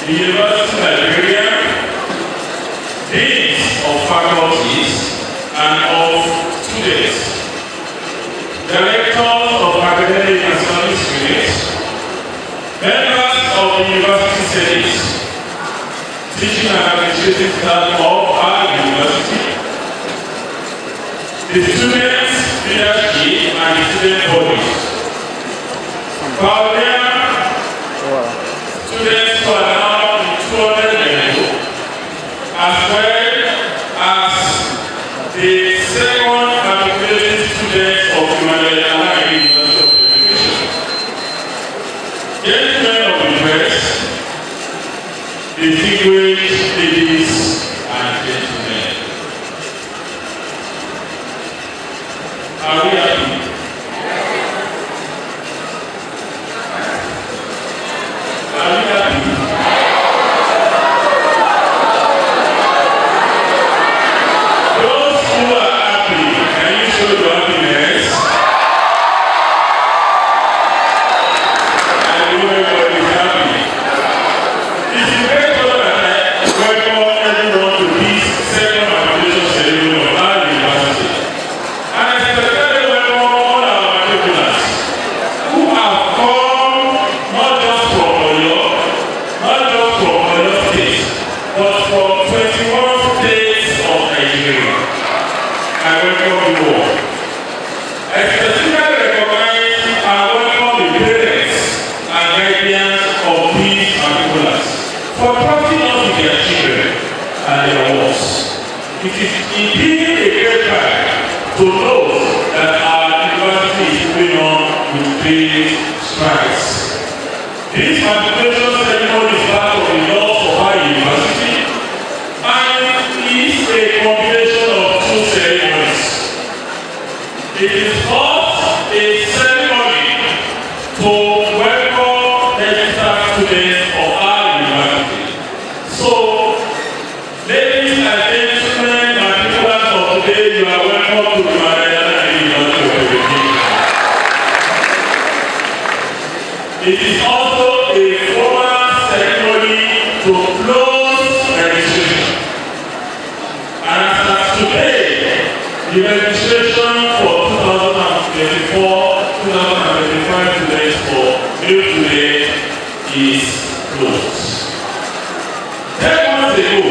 the University Librarian, Deans of Faculties and of Students, Directors of Academic and Service Units, members of the University Service, teaching and administrative staff of our university, the students, leadership, and the student bodies. Students who are now in 200 level, as well as the second matriculated students of Humanitarian University of Education. Gentlemen of the press, distinguished ladies and gentlemen, are we happy? It is indeed a great pride to know that our university is going on with big strides. This matriculation ceremony is part of the laws of our university and is a combination of two ceremonies. It is first a ceremony to welcome registered students of our university. So, ladies and gentlemen, matriculants of today, you are welcome to the Humanitarian University of Education. It is also a formal ceremony to close registration. And as of today, the registration for 2024-2025 students for new today is closed. 10 months ago,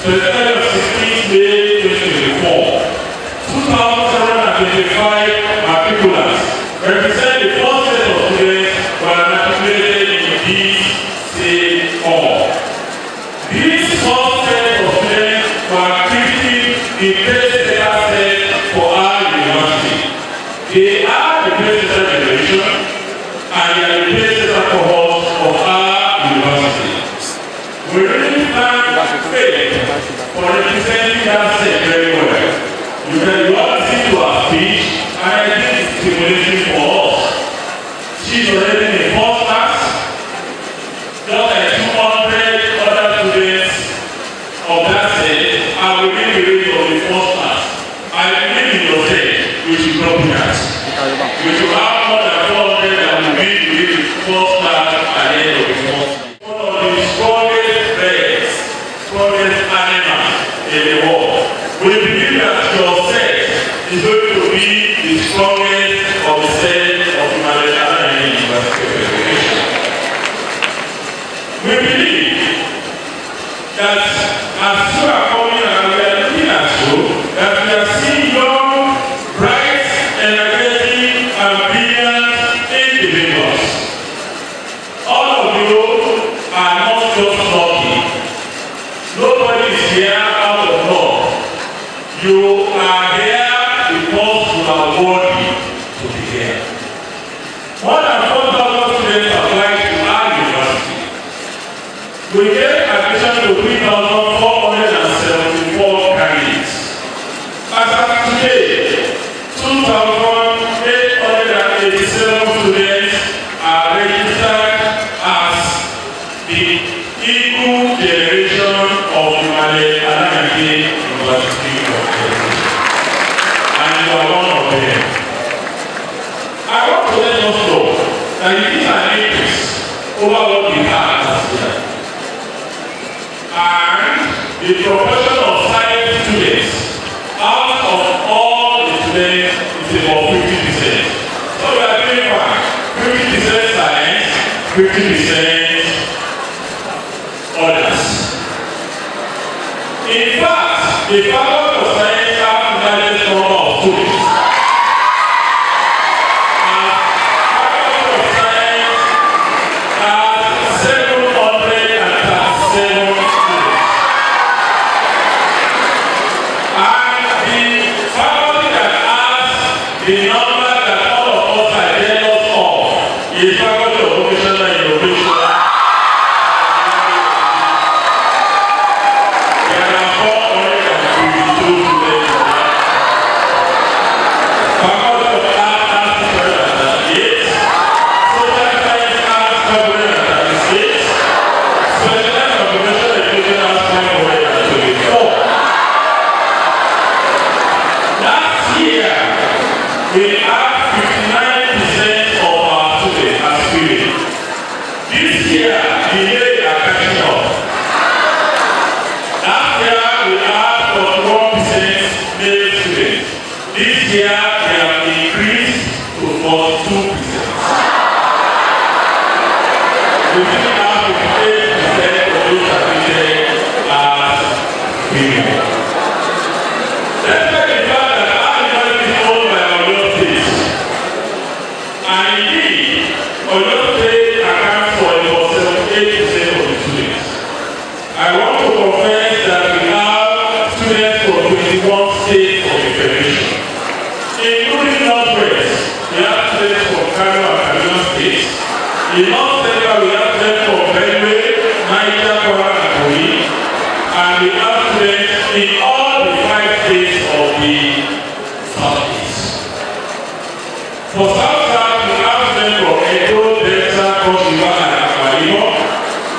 so the 16th May 2024, 2,725 matriculants represent the first set of students who are matriculated in this same hall. These first set of students were creating the best data set for our university. They are the best data generation and they are the best data cohort of our university. We really thank Faith for representing that set very well. You can listen to our speech and I think it's stimulating for us. She's already in the first class, just like 200 other students of that set are within the range of the first class. I believe in your set, we should not be that. We should have more than 400 that will be within the first class at the end of the first. One of the strongest players, strongest animal in the world. We believe that your set is going to be the strongest of the set of Humanitarian University of Education. We believe that as you are coming and we are looking at you, that we are seeing young, bright, energetic, and brilliant individuals. All of you are not just lucky. Nobody is here out of love. You are here because you are worthy to be here. More than 4,000 students applied to our university. We gave admission to 3,474 candidates. As of today, 2,887 students are registered as the equal generation of Humanitarian University of Education. And you are one of them. I want to let us know that it is an increase over what we had last year. the proportion of science students out of all the students is about 50%. So we are doing fine. 50% science, 50% others. In fact, the faculty of science has the largest number of students. The number that all of us are jealous of is faculty of vocational innovation. There are 452 students. Faculty of Art has 238. Social Science has 536. Specialized Vocational Education has 524. Last year, we have 59% of our students as women. This year, the year are catching up. Last year, we had 41% male students. This year, they have increased to 42%. We still have 58% of those admitted as women. Let's take the fact that our university is owned by Oyo State. And indeed, Oyo State accounts for about 78% of the students. I want to confess that we have students from 21 states of the Federation. Including Northwest, we have students from Kano and Kaduna states. In North Central, we have students from Benue, Niger, Kwara, and Kogi. And we have students in all the 5 states of the Southeast. For South-South, we have students from Edo, Delta, Cross River, and Akwa Ibom.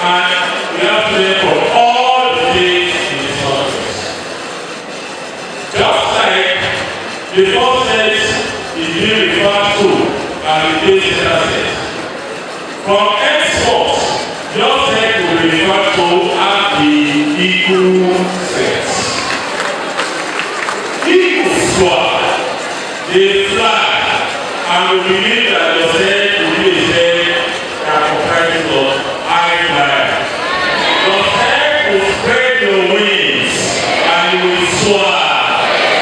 And we have students from all the states in the Southwest. Just like the first set is being referred to as the base center set. From henceforth, your set will be referred to as the equal set. Equal swap, they fly, and we believe that your set will be a set that comprises of high flyer. Your set will spread your wings and you will soar.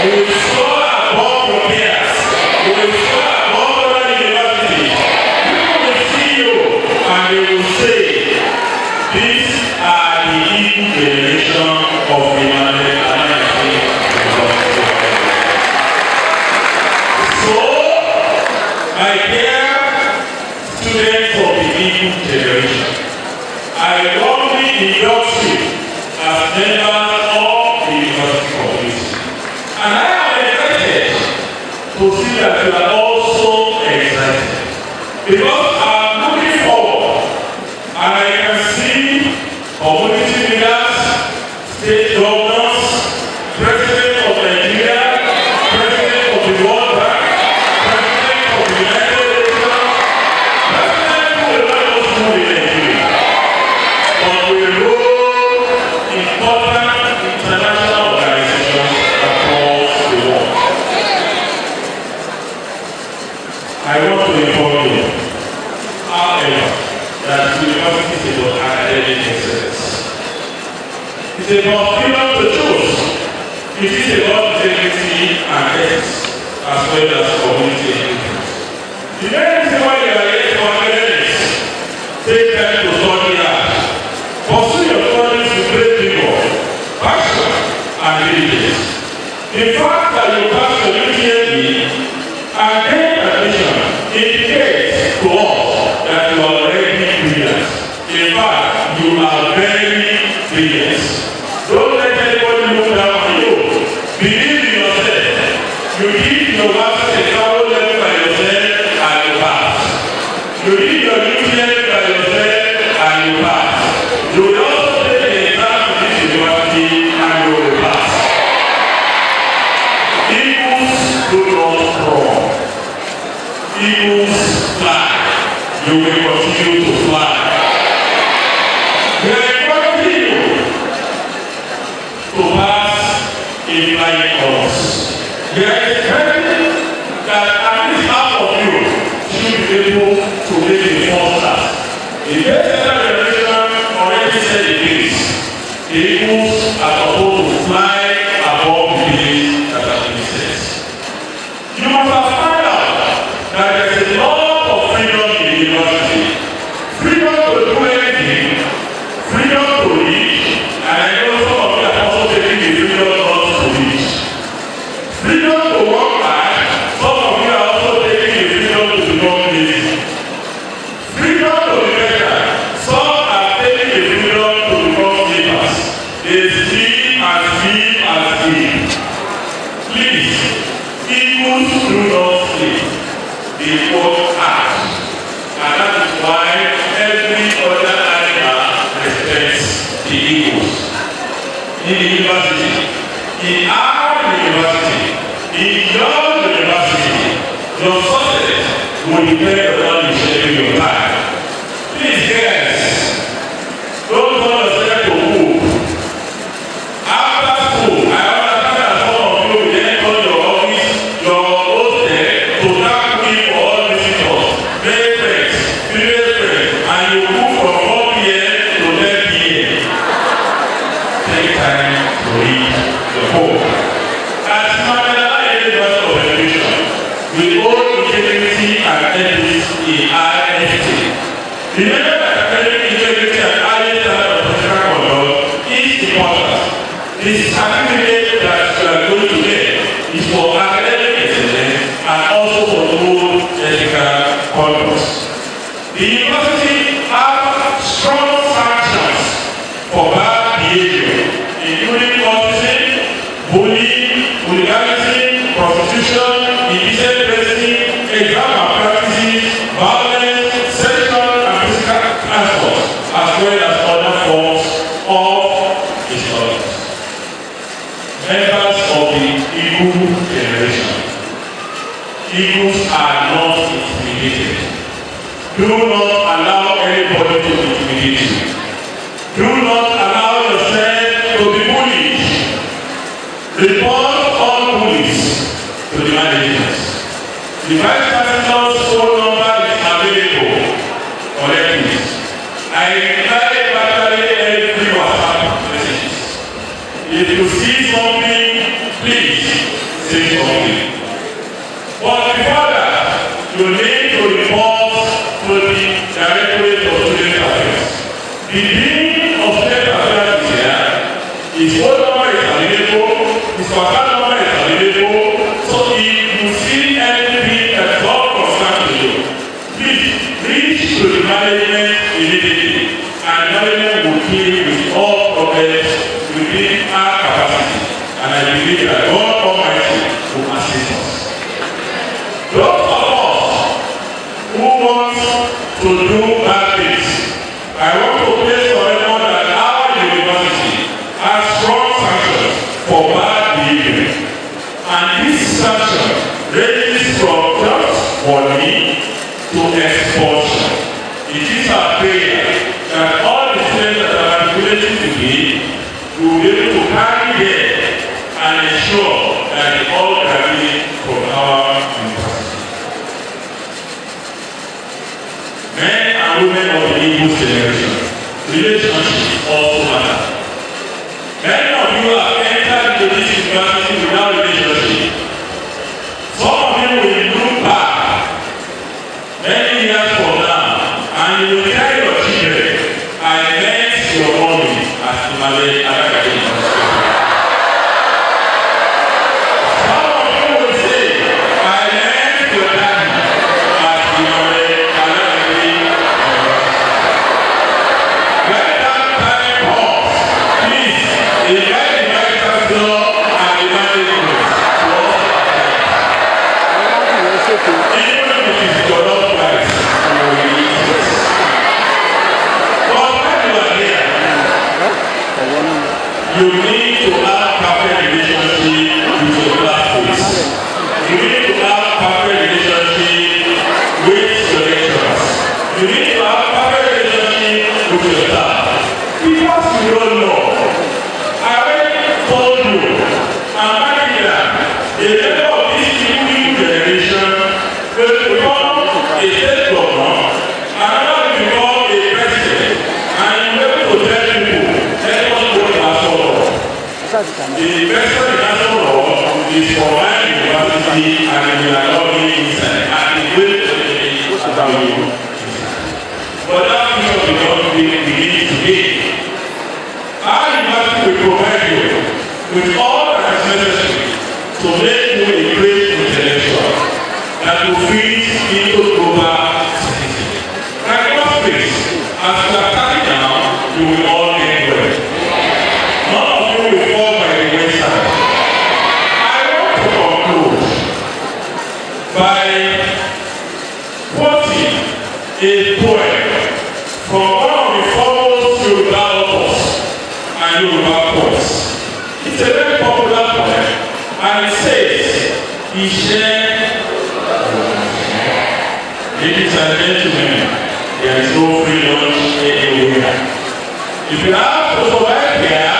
You will soar above your peers. You will soar above other universities. People will see you and they will say, these are the equal generation of Emmanuel Anayasi. So, my dear students of the equal generation, I warmly endorse you as members of the university community. And I am excited to see that you are also excited. Because I'm looking forward and I can see community leaders, state governors, president of Nigeria, president of the World Bank, president of the United Nations, president who will not just move in Nigeria, but will rule important international organizations across the world. I want to inform you, however, that university is about academic excellence. It's about freedom to choose. It is about integrity and ethics as well as community engagement. The main reason why you are here for academics, take time to study hard. Pursue your studies with great vigor, passion, and diligence. The fact that you pass your UTME and gain admission indicates to us that you are already brilliant. In fact, you are very brilliant. Don't let anybody look down on you. Believe in yourself. You did your master's exam level by yourself and you pass. You did your UTME by yourself and you pass. You will also take an exam to this university and you will pass. Eagles do not crawl. Eagles fly. You will continue to fly. We are encouraging you There is plenty that at least half of you should be able to make a first class. The best generation already said it is. The eagles are supposed to fly above the village that has been set. You must have found out that there is a lot of freedom in the university. Freedom to do anything, freedom to read, and I know some of you are also taking the freedom not to read. Freedom to work hard, some of you are also taking the freedom to become lazy. Freedom to be better, some are taking the freedom to become sleepers. They sleep and sleep and sleep. Please, eagles do not sleep. They work hard. And that is why every other animal respects the eagles. In the university, in our university, in your university, your success will depend on how you share your time. Please, guys, don't call yourself to move. After school, I understand that some of you will then call your office, your hostel, to start looking for all visitors, make friends, village friends, and you move from 4 p.m. to 10 p.m. Take time to read the book. As Mandela University of Education, we hold integrity and ethics in IST. Remember that academic integrity and highest standard of professional conduct is important. The certificate that you are going to get is for academic excellence and also for good ethical conduct. The university has strong sanctions for bad behavior, including autism, bullying, hooliganism, prostitution, indecent dressing, exam malpractices, violence, sexual and physical assault, as well as other forms of intolerance. Members of the Eagle generation, eagles are not intimidated. Do not allow anybody to intimidate you. Do not allow yourself to be bullied. Report all bullies to the management. The vice chancellor's phone number is available. Collect it. I reply virtually every WhatsApp messages. If you see something, please say something. But before that, you need to report to the Directorate of Student Affairs. The Dean of Student Affairs is here. His phone number is available. His contact number is available. So if you see anything that is not concerned to you, please reach to the management immediately. And management will deal with all problems within our capacity. And I believe that God Almighty will assist us. Those of us who want to do bad things, I want to place for everyone that our university has strong sanctions for bad behavior. And this sanction ranges from just warning to expulsion. It is our prayer that all the students that are matriculating today will be able to carry them and ensure that they all graduate from our university. Men and women of the Eagles generation, relationships also matter. Many of you have entered into this university without relationship. Some of you will look back many years from now and you will tell your children, I met your mommy at Imale Adakade University. Some of you will say, I met your daddy at Imale Adakade University. When that time comes, please invite the vice chancellor and the management to all even if it is your love life, you will eat it. But when you are here, you need to have perfect relationship with your classmates. You need to have perfect relationship with your lecturers. You need to have perfect relationship with your staff. Because you don't know, I already told you, I'm married that National Law is for one university and we are not doing inside and the way about you. But that future will not begin today. Our university will provide you with all that is necessary to make you a great intellectual that will fit into global society. Like God's grace, as we are starting now, you will all get well. None of you will fall by the wayside. I want to conclude by quoting a poem from one of the foremost Yoruba authors and Yoruba poets. It's a very popular poem, and it says, ladies and gentlemen, there is no free lunch anywhere. If you have to survive here,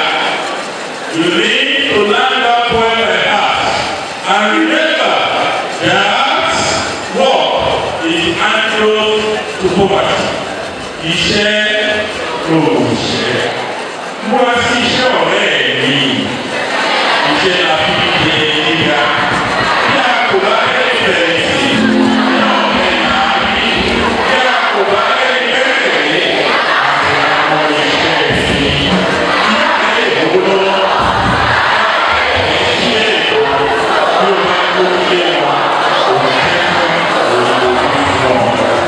you need to learn that poem by heart. And remember that work is the antidote to poverty. Iṣẹ́ lóògùn iṣẹ́. Múra sí iṣẹ́ ọ̀rẹ́ mi. Iṣẹ́ la fi ṣe nígbà. Bí a kò bá lè bẹ̀rẹ̀ sí, bí ọ̀rẹ́ náà rí. Bí a kò bá lè bẹ̀rẹ̀, àwọn iṣẹ́ sí. Ilé ìwúlò. Ilé ìwúlò. Bí o bá kó ilé wa, òun jẹ́ òun ló ń bọ̀.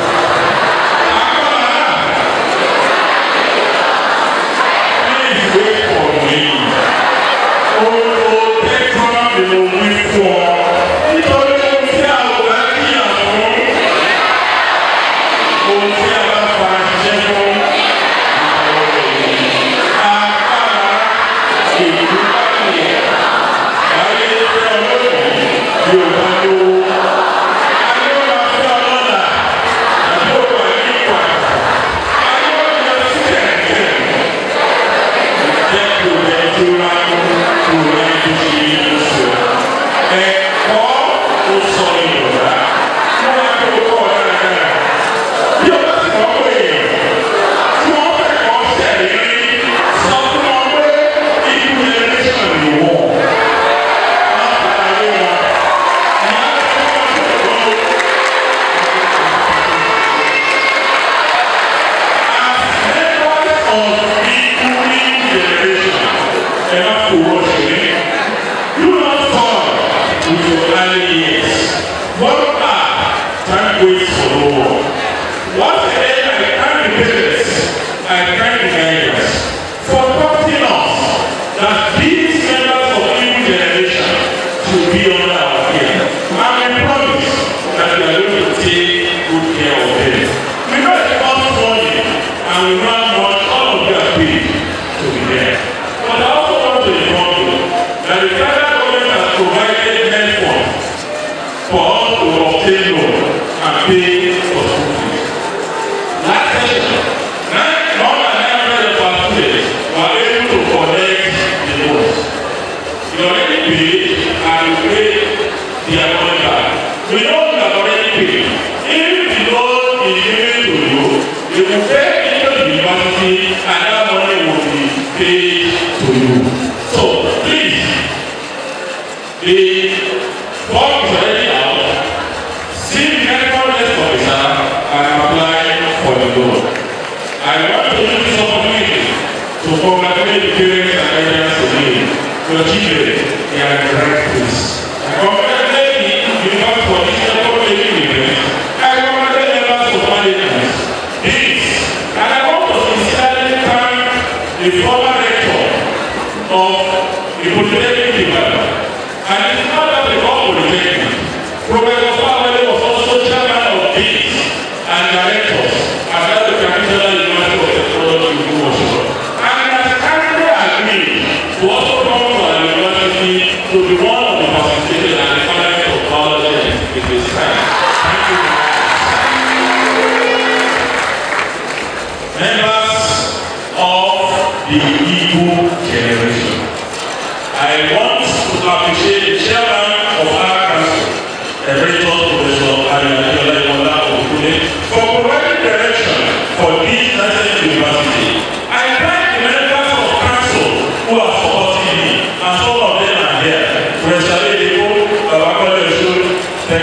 I thank the members of council who are supporting me.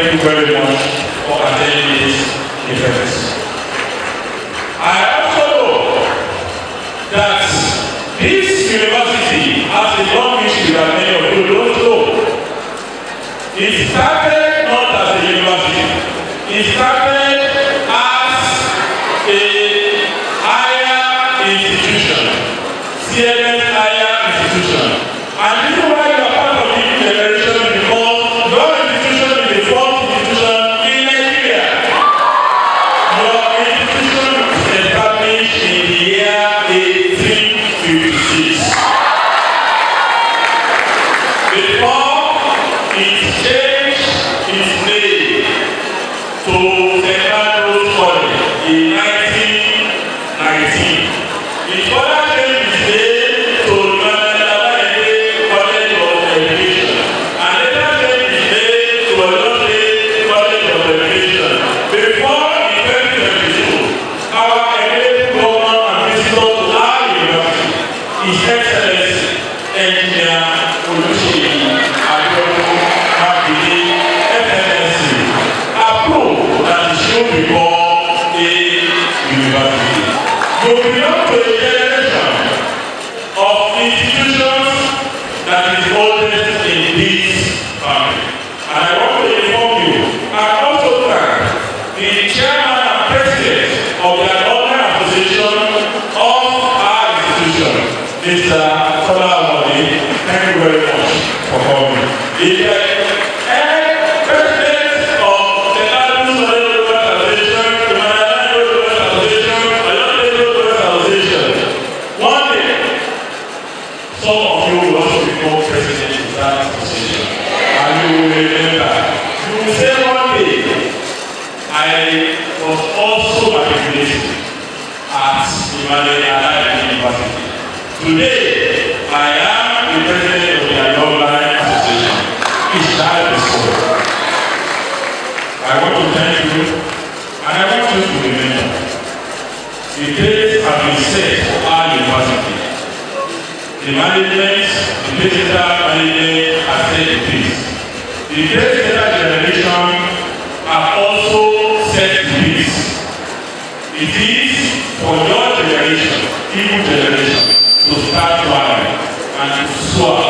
Thank you very much for attending this event. I also know that this university has a long history that many of you don't know. It started not as a university. It started as a higher institution, CMS higher institution. And this is why you are part of the new generation, because your institution is the fourth institution in Nigeria. Your institution was established in the year 1856. Before it changed its name to St. Andrew's College in 1919. It further changed its name to College of Education, and later changed its name to Oyo State College of Education. Before in 2022, our eminent governor and visitor to our university, His Excellency Engineer Oluseyi Adeosun Makinde, FMSC, approved that it should become a university. You belong to a generation of institutions that is oldest in this country. And I want to inform you, and also thank the chairman and president of the Alumni Association of our institution, Mr. Kola Amadi. Thank you very much for coming. The president of the National Association, the National Association, the Association. One day, some of you will also become president of that association, and you will remember. You will say one day, I was also matriculated at Emmanuel Adayemi University. Today, I am the president of the Alumni Association. It shall be so. I want to thank you, and I want you to remember, the days have been set for our university. The management, the digital management has said the peace. The digital generation have also set the peace. It is for your generation, evil generation, to start planning and to soar